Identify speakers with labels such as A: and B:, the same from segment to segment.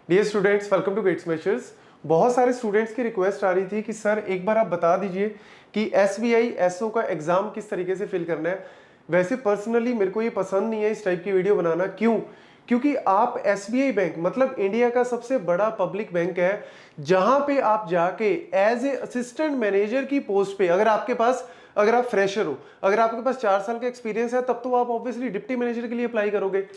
A: Dear students, welcome to gates measures. बहुत सारे students की रिक्वेस्ट आ रही थी कि सर एक बार आप बता दीजिए कि एसबीआई एसओ का एग्जाम किस तरीके से फिल करना है। वैसे पर्सनली मेरे को ये पसंद नहीं है इस टाइप की वीडियो बनाना। क्यों? क्योंकि आप एसबीआई बैंक मतलब इंडिया का सबसे बड़ा पब्लिक बैंक है, जहां पे आप जाके एज ए असिस्टेंट मैनेजर की पोस्ट पे अगर आप फ्रेशर हो, अगर आपके पास 4 साल का एक्सपीरियंस है, तब तो आप ऑब्वियसली डिप्टी मैनेजर के लिए अप्लाई करोगे।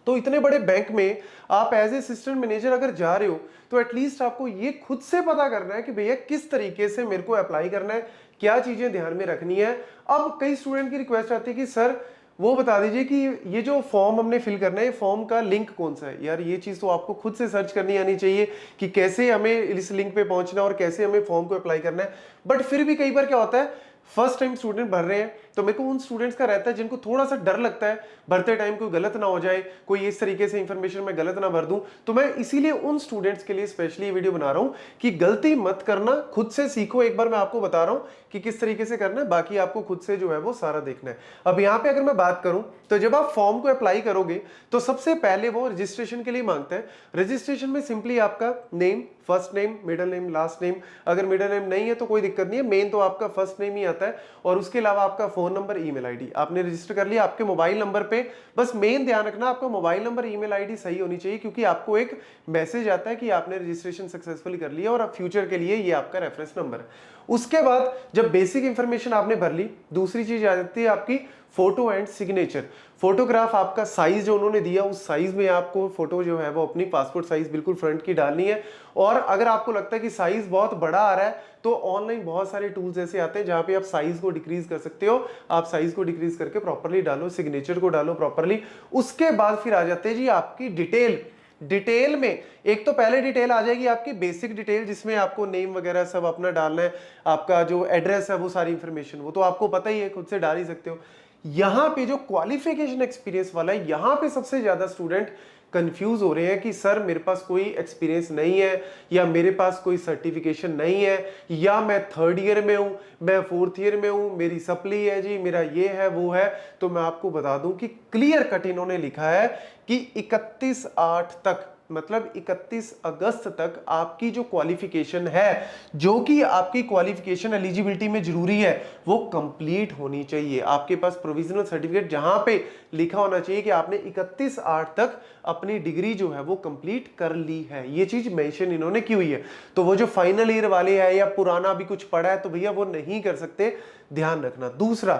A: तो इतने बड़े बैंक में आप एज ए असिस्टेंट मैनेजर अगर जा रहे हो, तो एटलीस्ट आपको ये खुद से पता करना है कि भैया किस तरीके से मेरे को अप्लाई करना है, क्या चीजें ध्यान में रखनी है। अब कई स्टूडेंट की रिक्वेस्ट आती है कि सर वो बता दीजिए कि ये जो फॉर्म हमने फिल करना है, ये फॉर्म का लिंक कौन सा है। यार ये चीज तो आपको खुद से सर्च करनी आनी चाहिए कि कैसे हमें इस लिंक पे पहुंचना है और कैसे हमें फॉर्म को अप्लाई करना है। बट फिर भी कई बार क्या होता है, फर्स्ट टाइम स्टूडेंट भर रहे हैं, तो मेरे को उन स्टूडेंट्स का रहता है जिनको थोड़ा सा डर लगता है भरते टाइम कोई गलत ना हो जाए, कोई इस तरीके से इंफॉर्मेशन मैं गलत ना भर दूं। तो मैं इसीलिए उन स्टूडेंट्स के लिए स्पेशली ये वीडियो बना रहा हूं कि गलती मत करना, खुद से सीखो। एक बार मैं आपको बता रहा हूं कि किस तरीके से करना है, बाकी आपको खुद से जो है वो सारा देखना है। अब यहां पे अगर मैं बात करूं, तो जब आप फॉर्म को अप्लाई करोगे तो सबसे पहले वो रजिस्ट्रेशन के लिए मांगता है। रजिस्ट्रेशन में सिंपली आपका name, first name, middle name, last name. अगर मिडिल नेम नहीं है तो कोई दिक्कत नहीं है, मेन तो आपका फर्स्ट नेम ही आता है। और उसके अलावा आपका फोन नंबर, ईमेल आईडी आपने रजिस्टर कर लिया। आपके मोबाइल नंबर पे बस मेन ध्यान रखना, आपका मोबाइल नंबर, ईमेल आईडी सही होनी चाहिए, क्योंकि आपको एक मैसेज आता है कि आपने रजिस्ट्रेशन सक्सेसफुली कर लिया और फ्यूचर के लिए ये आपका रेफरेंस नंबर है। उसके बाद जब बेसिक इंफॉर्मेशन आपने भर ली, दूसरी चीज आ जाती है आपकी फोटो एंड सिग्नेचर। फोटोग्राफ आपका साइज जो उन्होंने दिया, उस साइज में आपको फोटो जो है वो अपनी पासपोर्ट साइज बिल्कुल फ्रंट की डालनी है। और अगर आपको लगता है कि साइज बहुत बड़ा आ रहा है, तो ऑनलाइन बहुत सारे टूल्स ऐसे आते हैं जहां पे आप साइज को डिक्रीज कर सकते हो। आप साइज को डिक्रीज करके प्रॉपर्ली डालो, सिग्नेचर को डालो प्रॉपर्ली। उसके बाद फिर आ जाते हैं जी आपकी डिटेल। डिटेल में एक तो पहले डिटेल आ जाएगी आपकी बेसिक डिटेल, जिसमें आपको नेम वगैरह सब अपना डालना है, आपका जो एड्रेस है वो सारी इंफॉर्मेशन वो तो आपको पता ही है, खुद से डाल ही सकते हो। यहां पे जो क्वालिफिकेशन एक्सपीरियंस वाला है, यहां पे सबसे ज्यादा स्टूडेंट कंफ्यूज हो रहे हैं कि सर मेरे पास कोई एक्सपीरियंस नहीं है, या मेरे पास कोई सर्टिफिकेशन नहीं है, या मैं थर्ड ईयर में हूं, मैं फोर्थ ईयर में हूं, मेरी सप्ली है जी, मेरा ये है वो है। तो मैं आपको बता दूं कि क्लियर कट इन्होंने लिखा है कि 31/8 तक, मतलब 31 अगस्त तक आपकी जो क्वालिफिकेशन है, जो कि आपकी क्वालिफिकेशन एलिजिबिलिटी में जरूरी है, वो कंप्लीट होनी चाहिए। आपके पास प्रोविजनल सर्टिफिकेट जहां पे लिखा होना चाहिए कि आपने 31/8 तक अपनी डिग्री जो है वो कंप्लीट कर ली है। ये चीज मेंशन इन्होंने की हुई है। तो वो जो फाइनल ईयर वाले है या पुराना भी कुछ पढ़ा है, तो भैया वो नहीं कर सकते, ध्यान रखना। दूसरा,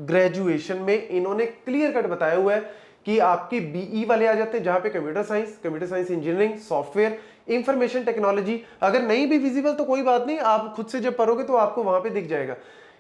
A: ग्रेजुएशन में इन्होंने क्लियर कट बताया हुआ है कि आपके बीई वाले आ जाते हैं, जहां पे computer science engineering, software, information technology. अगर नहीं भी विजिबल तो कोई बात नहीं, आप खुद से जब पढ़ोगे तो आपको वहां पे दिख जाएगा।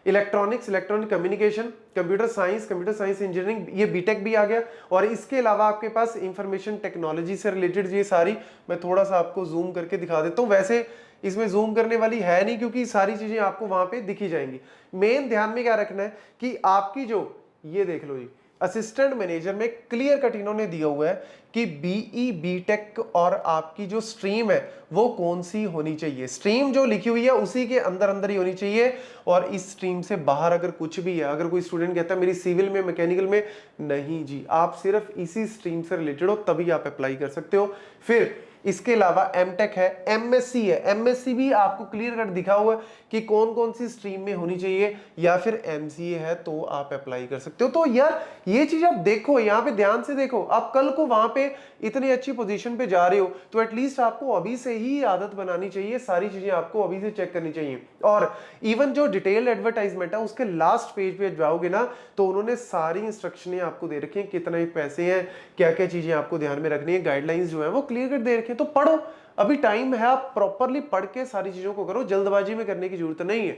A: Electronics, electronic communication, computer science engineering, ये बीटेक भी आ गया। और इसके अलावा आपके पास इंफॉर्मेशन टेक्नोलॉजी से रिलेटेड ये सारी, मैं थोड़ा सा आपको जूम करके दिखा देता हूं। वैसे इसमें जूम करने वाली है नहीं, क्योंकि सारी चीजें आपको वहां पे दिखी जाएंगी। मेन ध्यान में क्या रखना है कि आपकी जो, ये देख लो जी, असिस्टेंट मैनेजर में क्लियर कट इन्होंने दिया हुआ है कि बीई, बीटेक और आपकी जो स्ट्रीम है वो कौन सी होनी चाहिए। स्ट्रीम जो लिखी हुई है उसी के अंदर अंदर ही होनी चाहिए, और इस स्ट्रीम से बाहर अगर कुछ भी है, अगर कोई स्टूडेंट कहता है मेरी सिविल में, मैकेनिकल में, नहीं जी, आप सिर्फ इसी स्ट्रीम से रिलेटेड हो तभी आप अप्लाई कर सकते हो। फिर इसके अलावा एमटेक है, एमएससी है, एमएससी भी आपको क्लियर कट दिखा हुआ है कि कौन कौन सी स्ट्रीम में होनी चाहिए, या फिर एमसीए है तो आप अप्लाई कर सकते हो। तो यार ये चीज आप देखो, यहां पे ध्यान से देखो। आप कल को वहां पे इतनी अच्छी पोजीशन पे जा रहे हो, तो एटलीस्ट आपको अभी से ही आदत बनानी चाहिए, सारी चीजें आपको अभी से चेक करनी चाहिए। और इवन जो डिटेल्ड एडवर्टाइजमेंट है उसके लास्ट पेज पे जाओगे ना, तो उन्होंने सारी इंस्ट्रक्शनें आपको दे रखी हैं, कितने पैसे हैं, क्या क्या चीजें आपको ध्यान में रखनी है, गाइडलाइंस जो है वो क्लियर कट दे रखे हैं। तो पढ़ो, अभी टाइम है, आप प्रॉपरली पढ़ के सारी चीजों को करो, जल्दबाजी में करने की जरूरत नहीं है।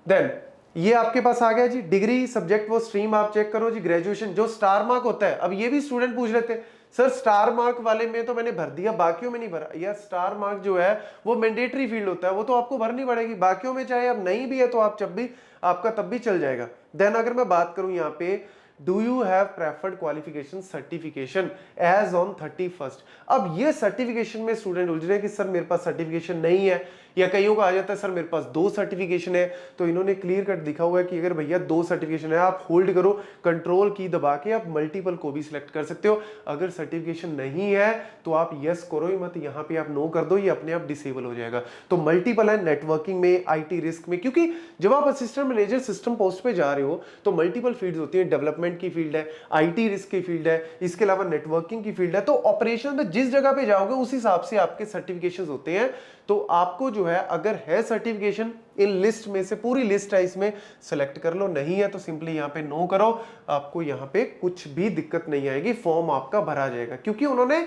A: देन ये आपके पास आ गया जी डिग्री, सब्जेक्ट वो स्ट्रीम आप चेक करो जी। ग्रेजुएशन जो स्टार मार्क होता है, अब ये भी स्टूडेंट पूछ रहे थे सर स्टार मार्क वाले में तो मैंने भर दिया, बाकियों में नहीं भरा। यार स्टार मार्क जो है वो मैंडेटरी फील्ड होता है, वो तो आपको भरनी पड़ेगी। बाकियों में चाहे अब नहीं भी है तो आप जब भी, आपका तब भी चल जाएगा। देन अगर मैं बात करूं यहाँ पे do you have preferred qualification certification as on 31st। अब ये सर्टिफिकेशन में स्टूडेंट उलझ रहे हैं कि सर मेरे पास सर्टिफिकेशन नहीं है, या कईयों का आ जाता है सर मेरे पास 2 सर्टिफिकेशन है। तो इन्होंने क्लियर कट दिखा हुआ है कि अगर भैया 2 सर्टिफिकेशन है, आप होल्ड करो, कंट्रोल की दबा के आप मल्टीपल को भी सिलेक्ट कर सकते हो। अगर सर्टिफिकेशन नहीं है तो आप यस करो ही मत, यहाँ पे आप नो कर दो, ये अपने आप डिसेबल हो जाएगा। तो मल्टीपल है नेटवर्किंग में, आईटी रिस्क में, क्योंकि जब आप असिस्टेंट मैनेजर सिस्टम पोस्ट पे जा रहे हो तो मल्टीपल फील्ड्स होती है, डेवलपमेंट की फील्ड है, आईटी रिस्क की फील्ड है, इसके अलावा नेटवर्किंग की फील्ड है। तो ऑपरेशन में जिस जगह पे जाओगे उस हिसाब से आपके सर्टिफिकेशंस होते हैं। तो आपको जो है अगर है सर्टिफिकेशन इन लिस्ट में से, पूरी लिस्ट है इसमें, सेलेक्ट कर लो, नहीं है तो सिंपली यहाँ पे नो करो। आपको यहाँ पे कुछ भी दिक्कत नहीं आएगी, फॉर्म आपका भरा जाएगा, क्योंकि उन्होंने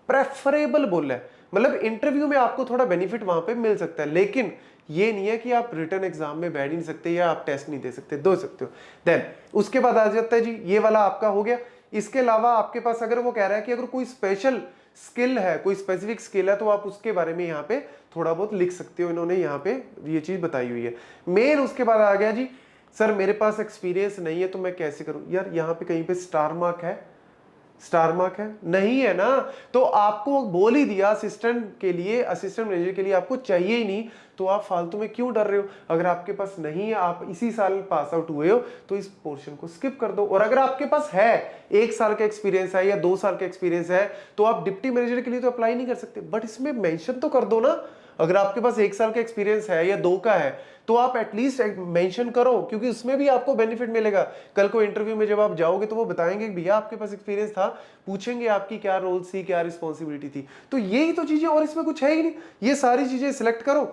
A: प्रेफरेबल बोला है। मतलब इंटरव्यू में आपको थोड़ा बेनिफिट वहां पे मिल सकता है, लेकिन ये नहीं है कि आप रिटर्न एग्जाम में बैठ ही नहीं सकते या आप टेस्ट नहीं दे सकते, दे सकते हो। देन उसके बाद आ जाता है जी, ये वाला आपका हो गया। इसके अलावा आपके पास अगर वो कह रहा है कि अगर कोई स्पेशल स्किल है, कोई स्पेसिफिक स्किल है, तो आप उसके बारे में यहाँ पे थोड़ा बहुत लिख सकते हो। इन्होंने यहाँ पे ये चीज बताई हुई है। मेन उसके बाद आ गया जी, सर मेरे पास एक्सपीरियंस नहीं है तो मैं कैसे करूं। यार यहाँ पे कहीं पे स्टार मार्क है, स्टार मार्क है नहीं है ना, तो आपको बोल ही दिया असिस्टेंट के लिए, असिस्टेंट मैनेजर के लिए आपको चाहिए ही नहीं, तो आप फालतू में क्यों डर रहे हो। अगर आपके पास नहीं है, आप इसी साल पास आउट हुए हो, तो इस पोर्शन को स्किप कर दो। और अगर आपके पास है 1 साल का एक्सपीरियंस है या 2 साल का एक्सपीरियंस है, तो आप डिप्टी मैनेजर के लिए तो अप्लाई नहीं कर सकते, बट इसमें मेंशन तो कर दो ना। अगर आपके पास 1 साल का एक्सपीरियंस है या 2 का है, तो आप एटलीस्ट मेंशन करो, क्योंकि उसमें भी आपको बेनिफिट मिलेगा। कल को इंटरव्यू में जब आप जाओगे तो वो बताएंगे कि भैया आपके पास एक्सपीरियंस था, पूछेंगे आपकी क्या रोल थी, क्या रिस्पॉन्सिबिलिटी थी। तो यही तो चीजें, और इसमें कुछ है ही नहीं। ये सारी चीजें सिलेक्ट करो,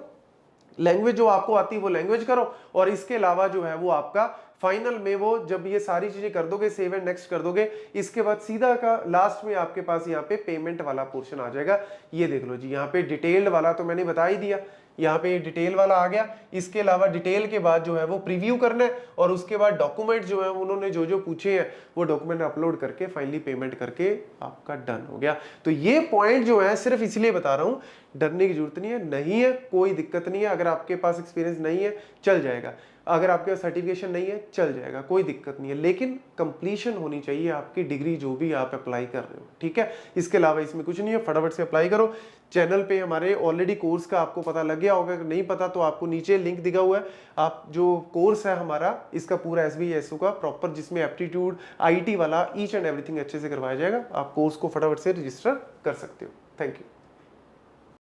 A: लैंग्वेज जो आपको आती है वो लैंग्वेज करो, और इसके अलावा जो है वो आपका फाइनल में वो जब ये सारी चीजें कर दोगे, सेव एंड नेक्स्ट कर दोगे, इसके बाद सीधा का लास्ट में आपके पास यहाँ पे पेमेंट वाला पोर्शन आ जाएगा। ये देख लो जी, यहाँ पे डिटेल्ड वाला तो मैंने बता ही दिया, यहाँ पे डिटेल वाला आ गया। इसके अलावा डिटेल के बाद जो है वो प्रीव्यू करना है, और उसके बाद डॉक्यूमेंट जो है उन्होंने जो जो पूछे हैं वो डॉक्यूमेंट अपलोड करके फाइनली पेमेंट करके आपका डन हो गया। तो ये पॉइंट जो है सिर्फ इसलिए बता रहा हूँ, डरने की जरूरत नहीं है, नहीं है कोई दिक्कत नहीं है। अगर आपके पास एक्सपीरियंस नहीं है चल जाएगा, अगर आपके पास सर्टिफिकेशन नहीं है चल जाएगा, कोई दिक्कत नहीं है, लेकिन कंप्लीशन होनी चाहिए आपकी डिग्री जो भी आप अप्लाई कर रहे हो, ठीक है। इसके अलावा इसमें कुछ नहीं है, फटाफट से अप्लाई करो। चैनल पे हमारे ऑलरेडी कोर्स का आपको पता लग गया होगा, नहीं पता तो आपको नीचे लिंक दिखा हुआ है। आप जो कोर्स है हमारा, इसका पूरा SBSO का प्रॉपर, जिसमें एप्टीट्यूड IT वाला ईच एंड एवरीथिंग अच्छे से करवाया जाएगा, आप कोर्स को फटाफट से रजिस्टर कर सकते हो। Thank you.